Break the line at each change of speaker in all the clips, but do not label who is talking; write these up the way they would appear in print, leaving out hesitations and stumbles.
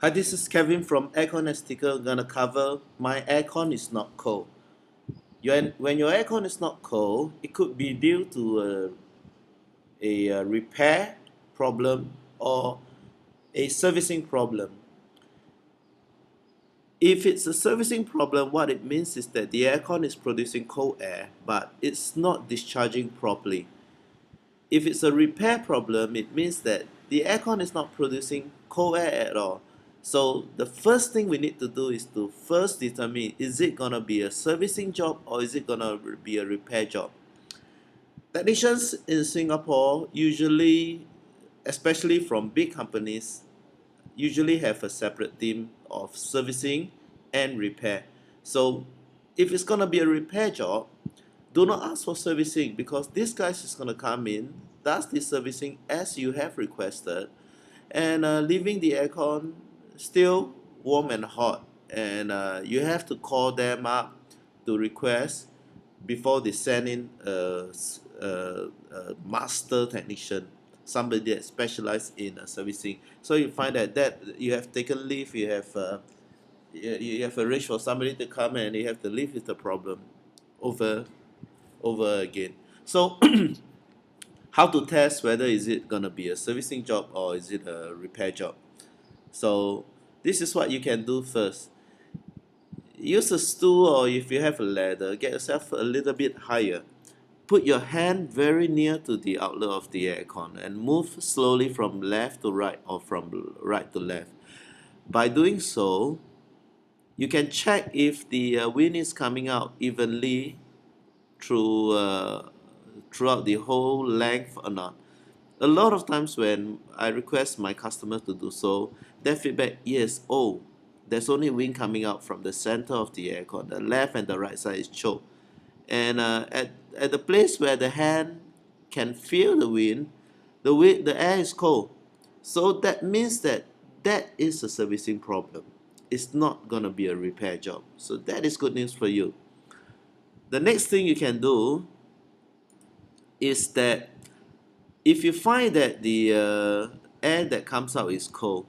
Hi, this is Kevin from Aircon and Sticker. Gonna cover my aircon is not cold. When your aircon is not cold, it could be due to a repair problem or a servicing problem. If it's a servicing problem, what it means is that the aircon is producing cold air, but it's not discharging properly. If it's a repair problem, it means that the aircon is not producing cold air at all. So the first thing we need to do is to first determine, is it gonna be a servicing job or is it gonna be a repair job? Technicians in Singapore usually, especially from big companies, usually have a separate team of servicing and repair. So if it's gonna be a repair job, do not ask for servicing, because this guy is going to come in, does the servicing as you have requested, and leaving the aircon still warm and hot. And you have to call them up to request before they send in a master technician, somebody that specializes in servicing. So you find that you have taken leave, you have arranged for somebody to come, and you have to live with the problem over again. So how to test whether is it gonna be a servicing job or is it a repair job? So this is what you can do first. Use a stool, or if you have a ladder, get yourself a little bit higher. Put your hand very near to the outlet of the aircon and move slowly from left to right or from right to left. By doing so, you can check if the wind is coming out evenly through throughout the whole length or not. A lot of times when I request my customer to do so, their feedback, yes, oh, there's only wind coming out from the center of the aircon. The left and the right side is choked. And at the place where the hand can feel the air is cold. So that means that is a servicing problem. It's not gonna be a repair job. So that is good news for you. The next thing you can do is that if you find that the air that comes out is cold,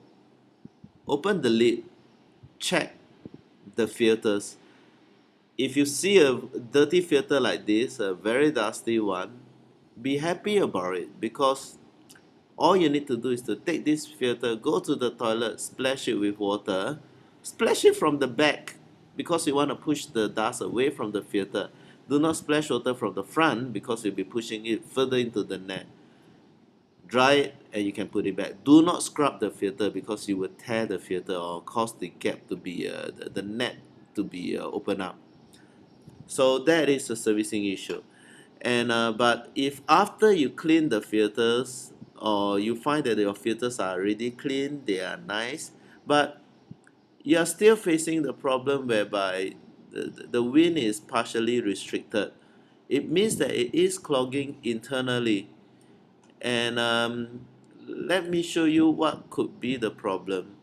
open the lid, check the filters. If you see a dirty filter like this, a very dusty one, be happy about it, because all you need to do is to take this filter, go to the toilet, splash it with water, splash it from the back, because you want to push the dust away from the filter. Do not splash water from the front, because you'll be pushing it further into the net. Dry it and you can put it back. Do not scrub the filter, because you will tear the filter or cause the gap to be the net to be open up. So that is a servicing issue. And but if after you clean the filters, or you find that your filters are already clean, they are nice, but you are still facing the problem whereby the wind is partially restricted, it means that it is clogging internally. And let me show you what could be the problem.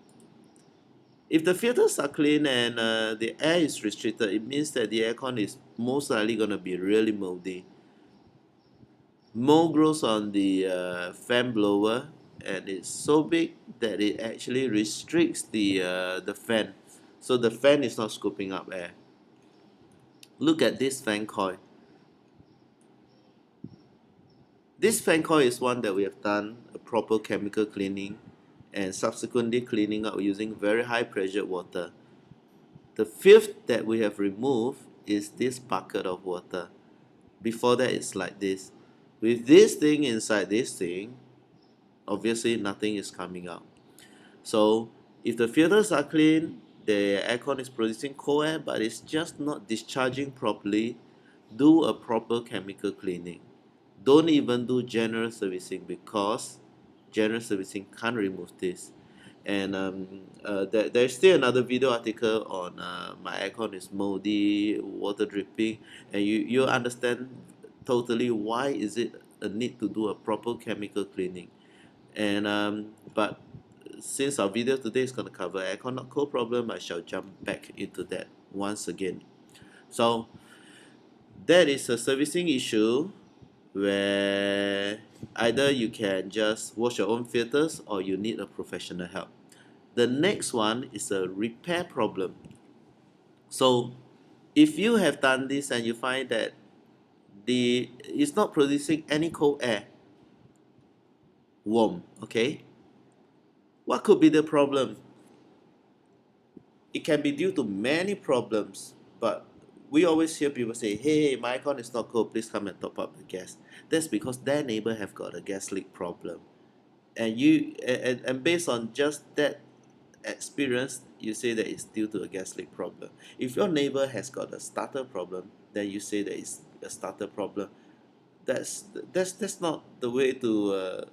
If the filters are clean and the air is restricted, it means that the aircon is most likely going to be really moldy. Mold grows on the fan blower, and it's so big that it actually restricts the fan, so the fan is not scooping up air. Look at this fan coil. This fan coil is one that we have done a proper chemical cleaning and subsequently cleaning up using very high pressure water. The fifth that we have removed is this bucket of water. Before that, it's like this. With this thing inside this thing, obviously nothing is coming out. So if the filters are clean, the aircon is producing cold air, but it's just not discharging properly, do a proper chemical cleaning. Don't even do general servicing, because general servicing can't remove this. And there's still another video article on my aircon is moldy, water dripping, and you understand totally why is it a need to do a proper chemical cleaning. And but since our video today is going to cover aircon not cold problem, I shall jump back into that once again. So that is a servicing issue where either you can just wash your own filters or you need a professional help. The next one is a repair problem. So if you have done this and you find that it's not producing any cold air, warm, okay? What could be the problem? It can be due to many problems, but we always hear people say, hey, my aircon is not cold, please come and top up the gas. That's because their neighbor have got a gas leak problem. And based on just that experience, you say that it's due to a gas leak problem. If your neighbor has got a starter problem, then you say that it's a starter problem. That's not the way to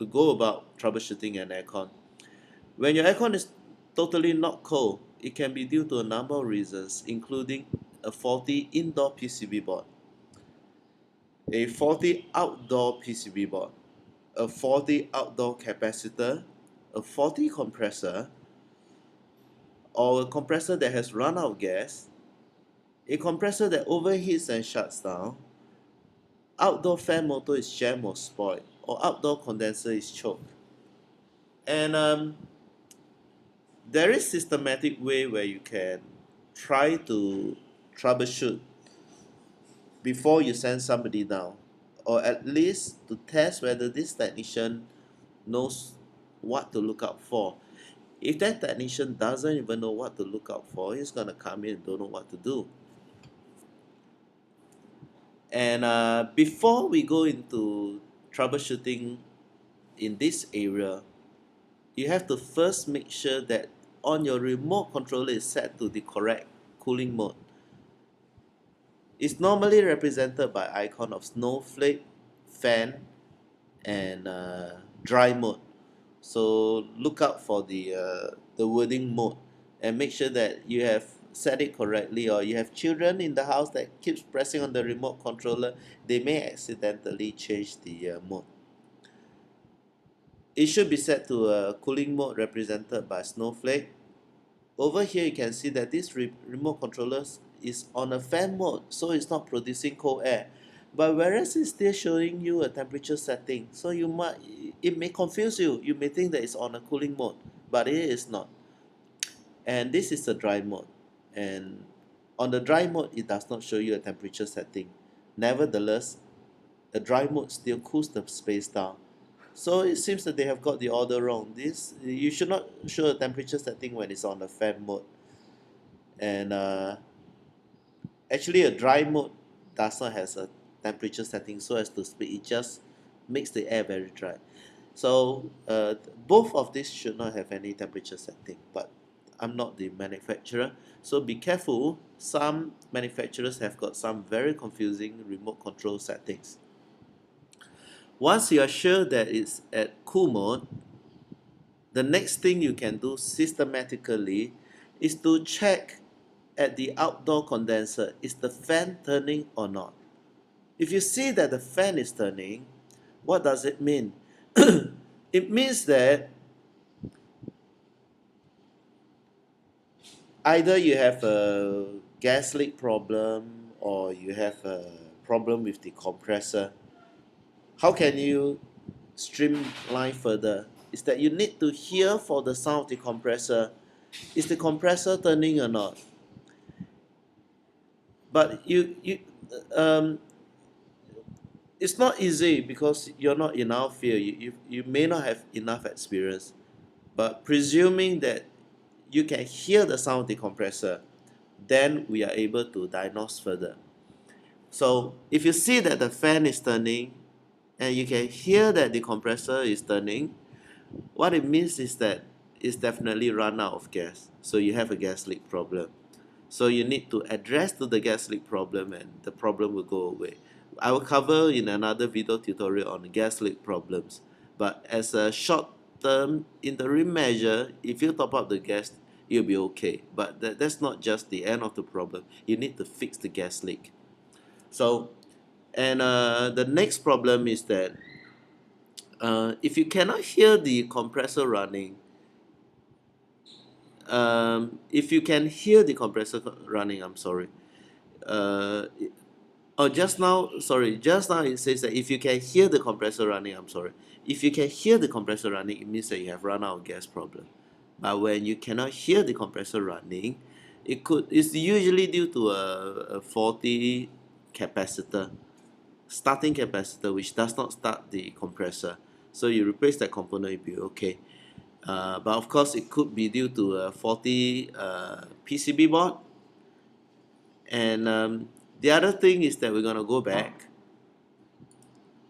go about troubleshooting an aircon. When your aircon is totally not cold, it can be due to a number of reasons, including a faulty indoor PCB board, a faulty outdoor PCB board, a faulty outdoor capacitor, a faulty compressor, or a compressor that has run out of gas, a compressor that overheats and shuts down, outdoor fan motor is jammed or spoiled, or outdoor condenser is choked. And there is systematic way where you can try to troubleshoot before you send somebody down, or at least to test whether this technician knows what to look out for. If that technician doesn't even know what to look out for, he's gonna come in and don't know what to do. And before we go into troubleshooting in this area, you have to first make sure that on your remote controller is set to the correct cooling mode. It's normally represented by icon of snowflake, fan, and dry mode. So look out for the wording mode and make sure that you have set it correctly, or you have children in the house that keeps pressing on the remote controller, they may accidentally change the mode. It should be set to a cooling mode represented by snowflake. Over here you can see that this remote controller is on a fan mode, so it's not producing cold air. But whereas it's still showing you a temperature setting, so it may confuse you. You may think that it's on a cooling mode, but it is not. And this is the dry mode. And on the dry mode, it does not show you a temperature setting. Nevertheless, the dry mode still cools the space down. So it seems that they have got the order wrong. You should not show a temperature setting when it's on the fan mode. And actually a dry mode does not have a temperature setting, so as to speak. It just makes the air very dry. So both of these should not have any temperature setting, but I'm not the manufacturer, so be careful. Some manufacturers have got some very confusing remote control settings. Once you are sure that it's at cool mode, the next thing you can do systematically is to check at the outdoor condenser, is the fan turning or not? If you see that the fan is turning, what does it mean? It means that either you have a gas leak problem or you have a problem with the compressor. How can you streamline further? Is that you need to hear for the sound of the compressor. Is the compressor turning or not? But it's not easy because you're not in our field. You may not have enough experience. But presuming that you can hear the sound of the compressor, then we are able to diagnose further. So if you see that the fan is turning and you can hear that the compressor is turning, what it means is that it's definitely run out of gas. So you have a gas leak problem. So you need to address to the gas leak problem and the problem will go away. I will cover in another video tutorial on gas leak problems. But as a short-term interim measure, if you top up the gas, you'll be okay. But that's not just the end of the problem. You need to fix the gas leak. So, and the next problem is that if you cannot hear the compressor running, if you can hear the compressor running, I'm sorry, Oh, just now, sorry, just now it says that if you can hear the compressor running, I'm sorry. If you can hear the compressor running, it means that you have run out of gas problem. But when you cannot hear the compressor running, it's usually due to a faulty capacitor, starting capacitor, which does not start the compressor. So you replace that component, it'll be okay. But of course, it could be due to a faulty PCB board. And the other thing is that we're gonna go back,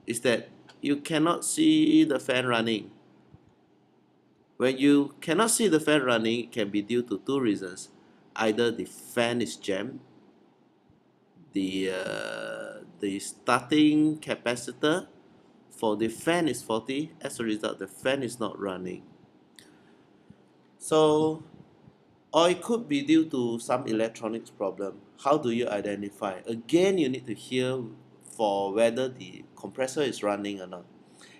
is that you cannot see the fan running. When you cannot see the fan running, it can be due to two reasons. Either the fan is jammed, the starting capacitor for the fan is faulty. As a result, the fan is not running. So, or it could be due to some electronics problem. How do you identify? Again, you need to hear for whether the compressor is running or not.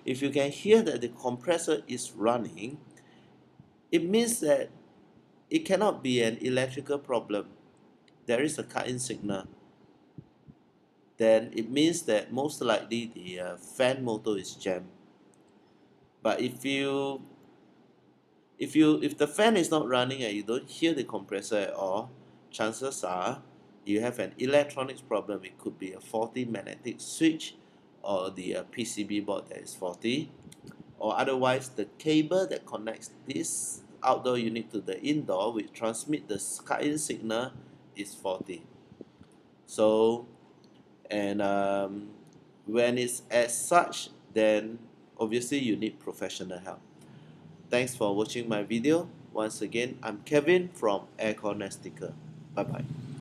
If you can hear that the compressor is running, it means that it cannot be an electrical problem. There is a cut-in signal. Then it means that most likely the fan motor is jammed. But if the fan is not running and you don't hear the compressor at all, chances are you have an electronics problem. It could be a faulty magnetic switch or the PCB board that is faulty, or otherwise the cable that connects this outdoor unit to the indoor, which transmit the cut-in signal, is faulty. So, and when it's as such, then obviously you need professional help. Thanks for watching my video. Once again, I'm Kevin from Aircon Sticker. Bye bye.